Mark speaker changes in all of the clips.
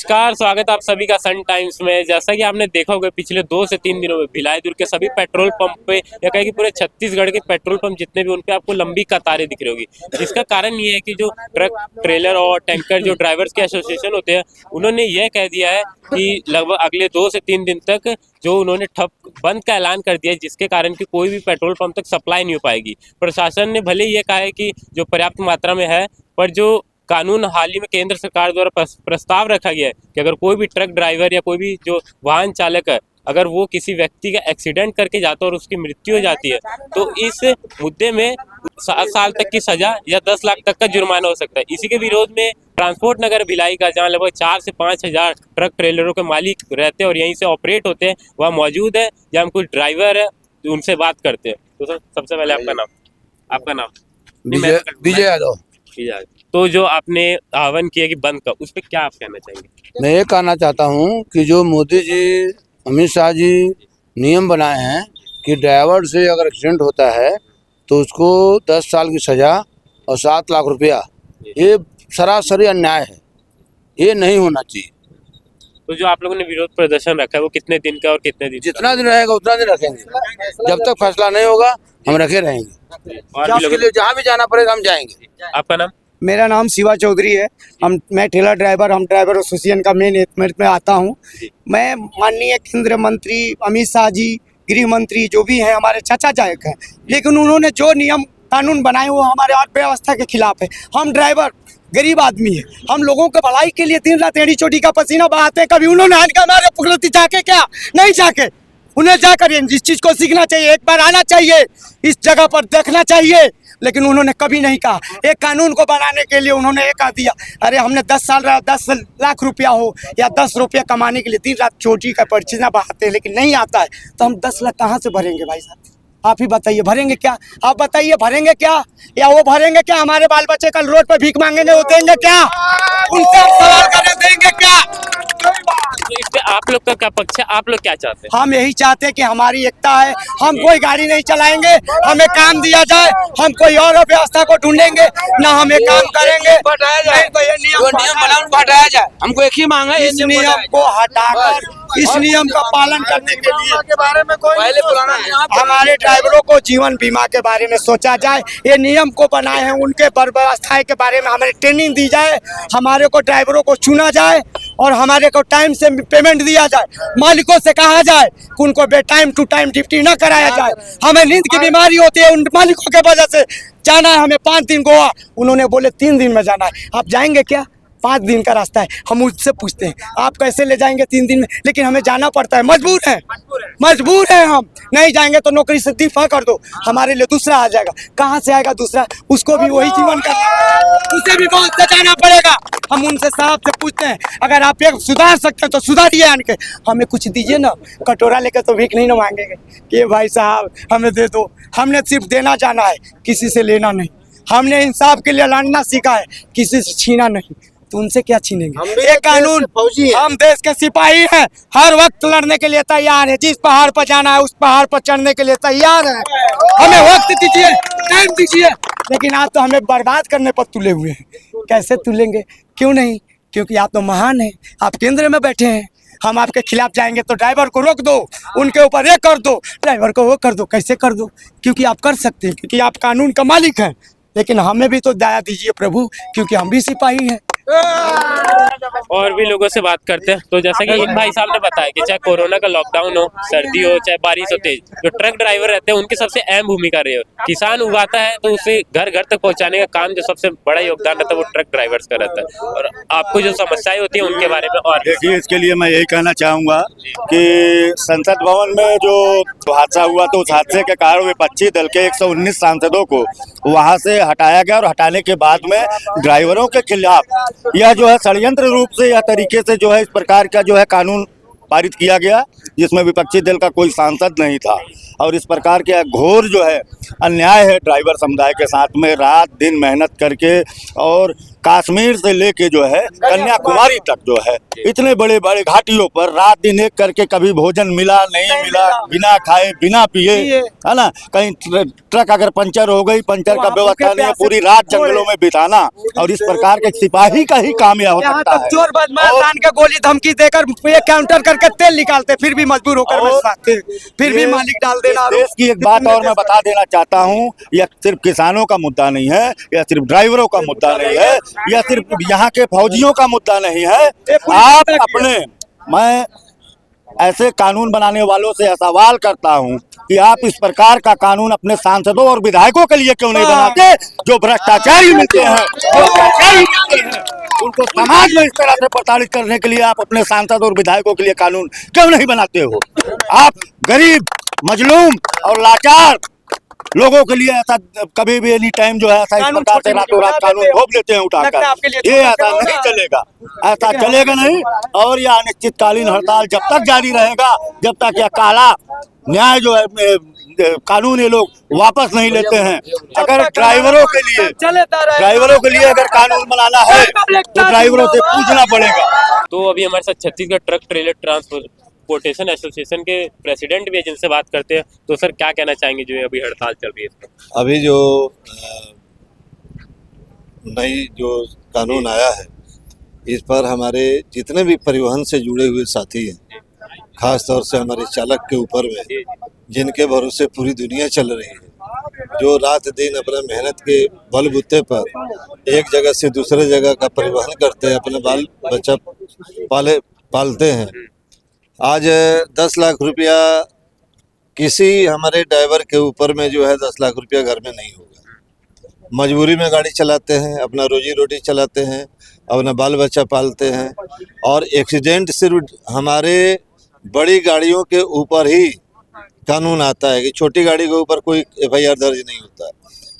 Speaker 1: नमस्कार, स्वागत आप सभी का सन टाइम्स में। जैसा कि आपने देखा होगा पिछले 2 से 3 दिनों में भिलाई दुर्ग के सभी पेट्रोल पंप पे या कहें कि पूरे छत्तीसगढ़ के पेट्रोल पंप जितने भी उन पे आपको लंबी कतारें दिख रही होगी। जिसका कारण ये है कि जो ट्रक ट्रेलर और टैंकर जो ड्राइवर्स के एसोसिएशन होते हैं उन्होंने यह कह दिया है कि लगभग अगले 2 से 3 दिन तक जो उन्होंने ठप बंद का ऐलान कर दिया है, जिसके कारण कि कोई भी पेट्रोल पंप तक सप्लाई नहीं हो पाएगी। प्रशासन ने भले ये कहा है कि जो पर्याप्त मात्रा में है, पर जो कानून हाल ही में केंद्र सरकार द्वारा प्रस्ताव रखा गया है कि अगर कोई भी ट्रक ड्राइवर या कोई भी जो वाहन चालक है, अगर वो किसी व्यक्ति का एक्सीडेंट करके जाता है और उसकी मृत्यु हो जाती है, तो इस मुद्दे में 7 साल तक की सजा या 10 लाख तक का जुर्माना हो सकता है। इसी के विरोध में ट्रांसपोर्ट नगर भिलाई का, जहाँ लगभग 4 से 5 हजार ट्रक ट्रेलरों के मालिक रहते हैं और यहीं से ऑपरेट होते हैं, वह मौजूद है। जहाँ कुछ ड्राइवर है उनसे बात करते हैं। तो सर, सबसे पहले आपका नाम
Speaker 2: विजय यादव।
Speaker 1: तो जो आपने आह्वान किया कि बंद का, उस पर क्या आप कहना चाहेंगे?
Speaker 2: मैं ये कहना चाहता हूँ कि जो मोदी जी, अमित शाह जी नियम बनाए हैं कि ड्राइवर से अगर एक्सीडेंट होता है तो उसको 10 साल की सजा और 7 लाख रुपया, ये सरासरी अन्याय है, ये नहीं होना चाहिए।
Speaker 1: तो जो आप लोगों ने विरोध प्रदर्शन रखा है वो कितने दिन का और कितने दिन?
Speaker 2: जितना दिन रहेगा उतना दिन रखेंगे, जब तक फैसला नहीं होगा हम रखे रहेंगे। उसके लिए जहाँ भी जाना पड़ेगा हम जाएंगे।
Speaker 1: आपका नाम?
Speaker 3: मेरा नाम शिवा चौधरी है। मैं ठेला ड्राइवर, हम ड्राइवर एसोसिएशन का मेन एथमेंट में आता हूँ। मैं माननीय केंद्र मंत्री अमित शाह जी, गृह मंत्री जो भी हैं हमारे चाचा जायक हैं, लेकिन उन्होंने जो नियम कानून बनाए वो हमारे अर्थव्यवस्था के खिलाफ है। हम ड्राइवर गरीब आदमी है, हम लोगों के भलाई के लिए दिन रात एड़ी चोटी का पसीना बहाते हैं। कभी उन्होंने हमारे प्रगति जाके क्या नहीं जाके, उन्हें जाकर इस चीज़ को सीखना चाहिए, एक बार आना चाहिए, इस जगह पर देखना चाहिए, लेकिन उन्होंने कभी नहीं कहा। एक कानून को बनाने के लिए उन्होंने एक कह दिया, अरे हमने 10 लाख रुपया हो या 10 रुपया कमाने के लिए दिन रात चोटी का पसीना बहाते हैं, लेकिन नहीं आता है तो हम 10 लाख कहाँ से भरेंगे भाई साहब? आप ही बताइए, भरेंगे क्या? आप बताइए, भरेंगे क्या? या वो भरेंगे क्या? हमारे बाल बच्चे कल रोड पर भीख मांगेंगे, वो देंगे क्या? उनसे हम सवाल करें, देंगे क्या?
Speaker 1: तो इस पे आप लोग का क्या पक्ष है? आप लोग क्या चाहते हैं?
Speaker 3: हम यही चाहते हैं कि हमारी एकता है। हम कोई गाड़ी नहीं चलाएंगे, हमें काम दिया जाए, हम कोई और व्यवस्था को ढूंढेंगे ना, हम ये काम करेंगे।
Speaker 2: हटाया जाए, हमको एक ही मांग है,
Speaker 3: इस नियम को हटाकर इस नियम का पालन करने के लिए
Speaker 2: के बारे में कोई
Speaker 3: हमारे ड्राइवरों को जीवन बीमा के बारे में सोचा जाए। ये नियम को बनाए हैं, उनके व्यवस्थाएं के बारे में हमें ट्रेनिंग दी जाए, हमारे को ड्राइवरों को चुना जाए और हमारे को टाइम से पेमेंट दिया जाए। मालिकों से कहा जाए कि उनको टाइम टू टाइम ड्यूटी न कराया जाए। हमें नींद की बीमारी होती है, उन मालिकों के वजह से जाना है हमें 5 दिन गोवा, उन्होंने बोले 3 दिन में जाना है। आप जाएंगे क्या? 5 दिन का रास्ता है। हम उससे पूछते हैं आप कैसे ले जाएंगे 3 दिन में, लेकिन हमें जाना पड़ता है, मजबूर है। हम नहीं जाएंगे तो नौकरी से इस्तीफा कर दो, हमारे लिए दूसरा आ जाएगा। कहाँ से आएगा दूसरा? उसको भी वही जीवन करना, उसे भी बहुत सजाना पड़ेगा। हम उनसे साहब से पूछते हैं, अगर आप एक सुधार सकते हैं तो सुधारिए, आन के हमें कुछ दीजिए ना। कटोरा लेकर तो भीख नहीं ना मांगेंगे कि भाई साहब हमें दे दो। हमने सिर्फ देना जाना है, किसी से लेना नहीं। हमने इंसाफ के लिए लड़ना सीखा है, किसी से छीना नहीं। तो उनसे क्या छीनेंगे? ये कानून, हम देश के सिपाही हैं, हर वक्त लड़ने के लिए तैयार है। जिस पहाड़ पर जाना है उस पहाड़ पर चढ़ने के लिए तैयार है। हमें वक्त दीजिए, टाइम दीजिए, लेकिन आप तो हमें बर्बाद करने पर तुले हुए हैं। कैसे तुलेंगे? क्यों नहीं? क्योंकि आप तो महान हैं, आप केंद्र में बैठे हैं। हम आपके खिलाफ जाएंगे तो ड्राइवर को रोक दो, उनके ऊपर ये कर दो, ड्राइवर को वो कर दो। कैसे कर दो? क्योंकि आप कर सकते हैं, क्योंकि आप कानून का मालिक हैं। लेकिन हमें भी तो दया दीजिए प्रभु, क्योंकि हम भी सिपाही हैं।
Speaker 1: और भी लोगों से बात करते हैं। तो जैसा कि एक भाई साहब ने बताया कि चाहे कोरोना का लॉकडाउन हो, सर्दी हो, चाहे बारिश हो, तेज, जो ट्रक ड्राइवर रहते हैं उनकी सबसे अहम भूमिका रही है। किसान उगाता है तो उसे घर घर तक पहुंचाने का काम जो सबसे बड़ा योगदान रहता है वो ट्रक ड्राइवर्स का रहता है। और आपको जो समस्याएं होती है उनके बारे में और
Speaker 4: देखिए, इसके लिए मैं यही कहना चाहूँगा कि संसद भवन में जो हादसा हुआ तो उस हादसे के कारण विपक्षी दल के 119 सांसदों को वहाँ से हटाया गया और हटाने के बाद में ड्राइवरों के खिलाफ यह जो है षड्यंत्र रूप से या तरीके से जो है इस प्रकार का जो है कानून पारित किया गया, जिसमें विपक्षी दल का कोई सांसद नहीं था। और इस प्रकार के घोर जो है अन्याय है ड्राइवर समुदाय के साथ में, रात दिन मेहनत करके और कश्मीर से लेके जो है कन्याकुमारी तक जो है इतने बड़े बड़े घाटियों पर रात दिन एक करके कभी भोजन मिला नहीं मिला, बिना खाए बिना पिए, है ना। कहीं ट्रक अगर पंचर हो गई, पंचर का व्यवस्था नहीं है, पूरी रात जंगलों में बिताना, और इस प्रकार के सिपाही का ही काम यह हो
Speaker 3: यहाँ
Speaker 4: सकता
Speaker 3: तक
Speaker 4: है।
Speaker 3: चोर बदमाश आन के गोली धमकी देकर ये काउंटर करके तेल निकालते, फिर भी मजबूर होकर बेचवाते, फिर भी
Speaker 4: ये
Speaker 3: मालिक डाल देना।
Speaker 4: देश की एक बात और मैं बता देना चाहता हूँ, यह सिर्फ किसानों का मुद्दा नहीं है, यह सिर्फ ड्राइवरों का मुद्दा नहीं है, यह सिर्फ यहाँ के फौजियों का मुद्दा नहीं है। आप अपने, मैं ऐसे कानून बनाने वालों से सवाल करता हूं कि आप इस प्रकार का कानून अपने सांसदों और विधायकों के लिए क्यों नहीं बनाते, जो भ्रष्टाचारी मिलते हैं, उनको समाज में इस तरह से प्रताड़ित करने के लिए आप अपने सांसद और विधायकों के लिए कानून क्यों नहीं बनाते हो। आप गरीब, मजलूम और लाचार लोगों के लिए ऐसा कभी भी एनी टाइम जो है ऐसा इस प्रकार से रातों रात कानून थोप देते हैं उठाकर, ये ऐसा नहीं चलेगा, ऐसा चलेगा नहीं। और यह अनिश्चितकालीन हड़ताल जब तक जारी रहेगा, जब तक यह काला न्याय जो है कानून ये लोग वापस नहीं लेते हैं। अगर ड्राइवरों के लिए अगर कानून बनाना है तो ड्राइवरों से पूछना पड़ेगा।
Speaker 1: तो अभी हमारे साथ Chhattisgarh truck trailer transportation association के प्रेसिडेंट भी है, जिनसे बात करते हैं। तो सर क्या कहना चाहेंगे जो अभी हड़ताल चल रही है इस पर?
Speaker 5: अभी जो नई जो कानून आया है, इस पर हमारे जितने भी परिवहन से जुड़े हुए साथी हैं, खास तौर से हमारे चालक के ऊपर में, जिनके भरोसे पूरी दुनिया चल रही है, जो रात दिन अपना मेहनत के बलबूते पर एक जगह से दूसरे जगह का परिवहन करते हैं, अपने बाल बच्चा पालते हैं। आज 10 लाख रुपया किसी हमारे ड्राइवर के ऊपर में जो है 10 लाख रुपया घर में नहीं होगा। मजबूरी में गाड़ी चलाते हैं, अपना रोजी रोटी चलाते हैं, अपना बाल बच्चा पालते हैं, और एक्सीडेंट सिर्फ हमारे बड़ी गाड़ियों के ऊपर ही कानून आता है कि छोटी गाड़ी के ऊपर कोई FIR दर्ज नहीं होता।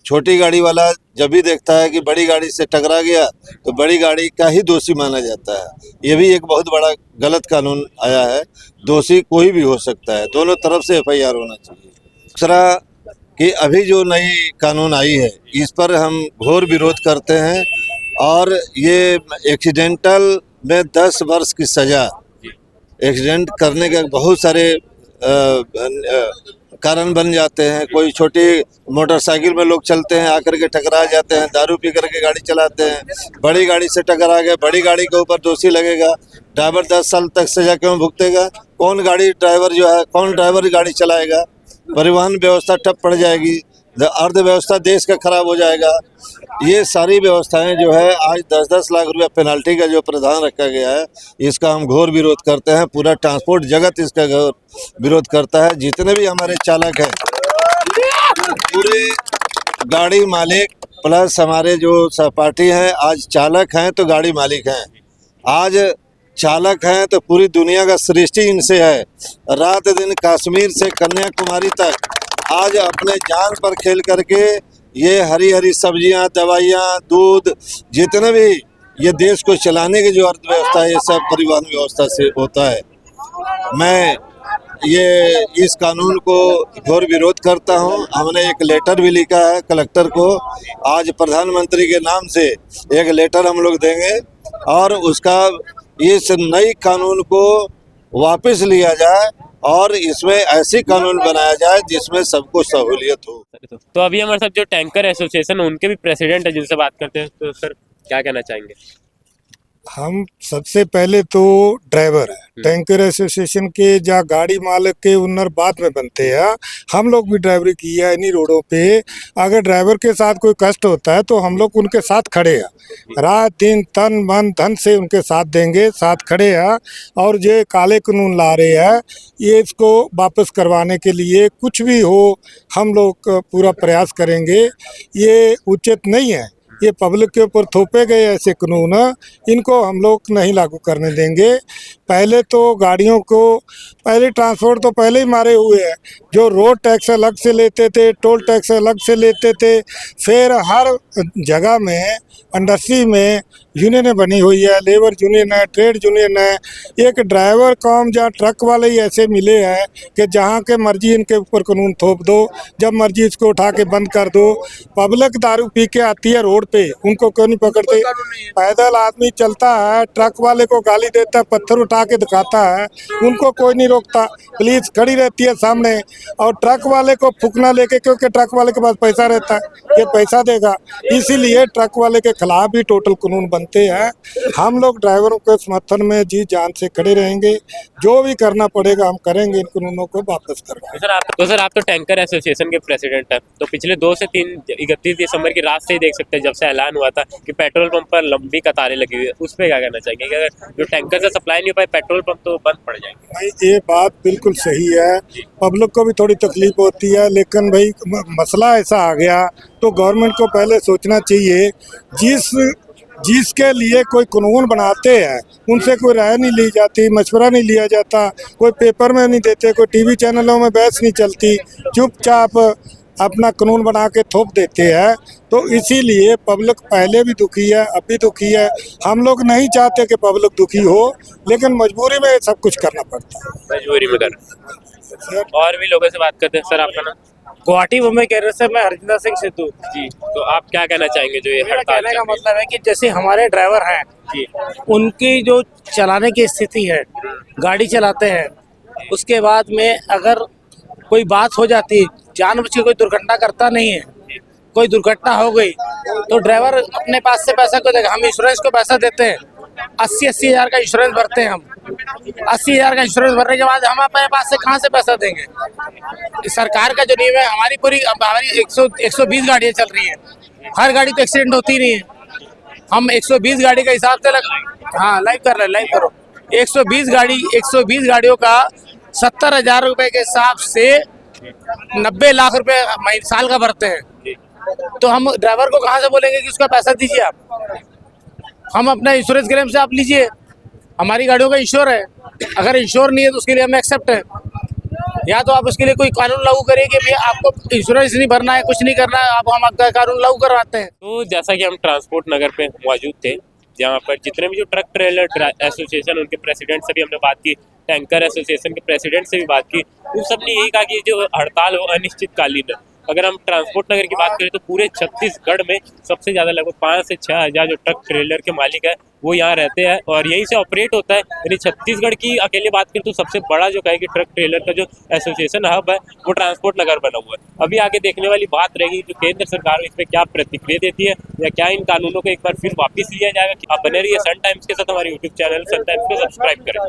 Speaker 5: छोटी गाड़ी वाला जब भी देखता है कि बड़ी गाड़ी से टकरा गया तो बड़ी गाड़ी का ही दोषी माना जाता है। ये भी एक बहुत बड़ा गलत कानून आया है, दोषी कोई भी हो सकता है, दोनों तरफ से FIR होना चाहिए। दूसरा कि अभी जो नई कानून आई है, इस पर हम घोर विरोध करते हैं, और ये एक्सीडेंटल में 10 वर्ष की सज़ा, एक्सीडेंट करने के बहुत सारे कारण बन जाते हैं। कोई छोटी मोटरसाइकिल में लोग चलते हैं, आकर के टकरा जाते हैं, दारू पी करके गाड़ी चलाते हैं, बड़ी गाड़ी से टकरा गए, बड़ी गाड़ी के ऊपर दोषी लगेगा, ड्राइवर 10 साल तक सजा क्यों भुगतेगा? कौन ड्राइवर गाड़ी चलाएगा? परिवहन व्यवस्था ठप पड़ जाएगी, अर्थव्यवस्था देश का खराब हो जाएगा। ये सारी व्यवस्थाएं जो है आज 10-10 लाख रुपया पेनल्टी का जो प्रावधान रखा गया है, इसका हम घोर विरोध करते हैं। पूरा ट्रांसपोर्ट जगत इसका घोर विरोध करता है। जितने भी हमारे चालक हैं, पूरे गाड़ी मालिक प्लस हमारे जो सहपाठी हैं, आज चालक हैं तो गाड़ी मालिक हैं, आज चालक हैं तो पूरी दुनिया का सृष्टि इनसे है। रात दिन कश्मीर से कन्याकुमारी तक आज अपने जान पर खेल करके ये हरी हरी सब्जियां, दवाइयां, दूध, जितने भी ये देश को चलाने की जो अर्थव्यवस्था है, ये सब परिवहन व्यवस्था से होता है। मैं ये इस कानून को घोर विरोध करता हूं। हमने एक लेटर भी लिखा है कलेक्टर को, आज प्रधानमंत्री के नाम से एक लेटर हम लोग देंगे, और उसका इस नई कानून को वापस लिया जाए और इसमें ऐसी कानून बनाया जाए जिसमें सबको सहूलियत हो।
Speaker 1: तो अभी हमारे साथ जो टैंकर एसोसिएशन है, उनके भी प्रेसिडेंट है, जिनसे बात करते हैं। तो सर क्या कहना चाहेंगे?
Speaker 6: हम सबसे पहले तो ड्राइवर है, टैंकर एसोसिएशन के जहाँ गाड़ी मालिक के उन्नर बाद में बनते हैं। हम लोग भी ड्राइवरी की है इन्हीं रोडों पे। अगर ड्राइवर के साथ कोई कष्ट होता है तो हम लोग उनके साथ खड़े हैं, रात दिन तन मन धन से उनके साथ देंगे, साथ खड़े हैं। और ये काले कानून ला रहे हैं, ये इसको वापस करवाने के लिए कुछ भी हो हम लोग पूरा प्रयास करेंगे। ये उचित नहीं है, ये पब्लिक के ऊपर थोपे गए ऐसे कानून, इनको हम लोग नहीं लागू करने देंगे। पहले तो गाड़ियों को पहले ट्रांसपोर्ट तो पहले ही मारे हुए हैं, जो रोड टैक्स अलग से लेते थे, टोल टैक्स अलग से लेते थे, फिर हर जगह में इंडस्ट्री में यूनियनें बनी हुई है, लेबर यूनियन है, ट्रेड यूनियन है। एक ड्राइवर कॉम जहाँ ट्रक वाले ही ऐसे मिले हैं कि जहाँ के मर्जी इनके ऊपर कानून थोप दो, जब मर्जी इसको उठा के बंद कर दो। पब्लिक दारू पी के आती है रोड पे, उनको क्यों नहीं पकड़ते? पैदल आदमी चलता है, ट्रक वाले को गाली देता है, पत्थर उठा के दिखाता है, उनको कोई नहीं रोकता। पुलिस खड़ी रहती है सामने और ट्रक वाले को फूकना लेके, क्योंकि ट्रक वाले के पास पैसा रहता है, ये पैसा देगा, इसीलिए ट्रक वाले के खिलाफ भी टोटल कानून बनते हैं। हम लोग ड्राइवरों के समर्थन में जी जान से खड़े रहेंगे, जो भी करना पड़ेगा हम करेंगे इन कानूनों को वापस करवाएं।
Speaker 1: सर आप तो टैंकर एसोसिएशन के प्रेसिडेंट हैं, तो पिछले 2 से 3 31 दिसंबर की रात से ही देख सकते हैं, जब से ऐलान हुआ था कि पेट्रोल पंप पर लंबी कतारें लगी हुई है, उस पर क्या कहना चाहेंगे कि अगर जो टैंकर से सप्लाई नहीं हो पाए पेट्रोल पंप तो बंद पड़ जाएंगे?
Speaker 6: भाई ये बात बिल्कुल सही है, पब्लिक को भी थोड़ी तकलीफ होती है, लेकिन भाई मसला ऐसा आ गया तो गवर्नमेंट को पहले सोचना चाहिए। जिसके लिए कोई कानून बनाते हैं उनसे कोई राय नहीं ली जाती, मशवरा नहीं लिया जाता, कोई पेपर में नहीं देते, कोई टीवी चैनलों में बहस नहीं चलती, चुपचाप अपना कानून बना के थोप देते हैं। तो इसीलिए पब्लिक पहले भी दुखी है, अब भी दुखी है। हम लोग नहीं चाहते कि पब्लिक दुखी हो, लेकिन मजबूरी में सब कुछ करना पड़ता है।
Speaker 1: मजबूरी में करना। और भी लोगों से बात करते हैं। सर आपका नाम?
Speaker 7: गुवाहाटी मुंबई कैरियर से मैं हरजिंदर सिंह सिद्धू।
Speaker 1: जी, तो आप क्या कहना चाहेंगे जो ये
Speaker 7: मेरा
Speaker 1: हड़ताल
Speaker 7: कहने का
Speaker 1: चल रही
Speaker 7: मतलब है कि जैसे हमारे ड्राइवर हैं
Speaker 1: जी
Speaker 7: उनकी जो चलाने की स्थिति है, गाड़ी चलाते हैं, उसके बाद में अगर कोई बात हो जाती है, जानबूझ के कोई दुर्घटना करता नहीं है, कोई दुर्घटना हो गई तो ड्राइवर अपने पास से पैसा क्यों देगा? हम इंश्योरेंस को पैसा देते हैं, 80 हज़ार का इंश्योरेंस भरते हैं हम। 80 हज़ार का इंश्योरेंस भरने के बाद हम अपने पास से कहाँ से पैसा देंगे? सरकार का जो नियम है, हमारी 120 गाड़ियाँ चल रही है, हर गाड़ी तो एक्सीडेंट होती नहीं है। हम 120 गाड़ी का हिसाब से हाँ लाइव कर रहे, लाइव करो। 120 गाड़ियों का 70,000 रुपए के हिसाब से 90 लाख रुपए साल का भरते हैं। तो हम ड्राइवर को कहाँ से बोलेंगे कि उसका पैसा दीजिए आप? हम अपना इंश्योरेंस क्लेम से आप लीजिए, हमारी गाड़ियों का इंश्योर है। अगर इंश्योर नहीं है तो उसके लिए हम एक्सेप्ट है, या तो आप उसके लिए कोई कानून लागू करिए कि भैया आपको इंश्योरेंस नहीं भरना है, कुछ नहीं करना है, आप हम आपका कानून लागू करवाते हैं।
Speaker 1: तो जैसा कि हम ट्रांसपोर्ट नगर पे मौजूद थे, जहाँ पर जितने भी जो ट्रक ट्रेलर एसोसिएशन उनके प्रेसिडेंट से भी हमने बात की, टैंकर एसोसिएशन के प्रेसिडेंट से भी बात की, उन सब ने यही कहा कि जो हड़ताल हो अनिश्चितकालीन है। अगर हम ट्रांसपोर्ट नगर की बात करें तो पूरे छत्तीसगढ़ में सबसे ज़्यादा लगभग 5 से 6 हज़ार जो ट्रक ट्रेलर के मालिक है वो यहाँ रहते हैं और यहीं से ऑपरेट होता है। यानी छत्तीसगढ़ की अकेले बात करें तो सबसे बड़ा जो कहे कि ट्रक ट्रेलर का जो एसोसिएशन हब है वो ट्रांसपोर्ट नगर बना हुआ है। अभी आगे देखने वाली बात रहेगी जो केंद्र सरकार इस पर क्या प्रतिक्रिया देती है या क्या इन कानूनों को एक बार फिर वापस लिया जाएगा। आप बने रहिए सन टाइम्स के साथ, हमारे यूट्यूब चैनल सन टाइम्स को सब्सक्राइब करें।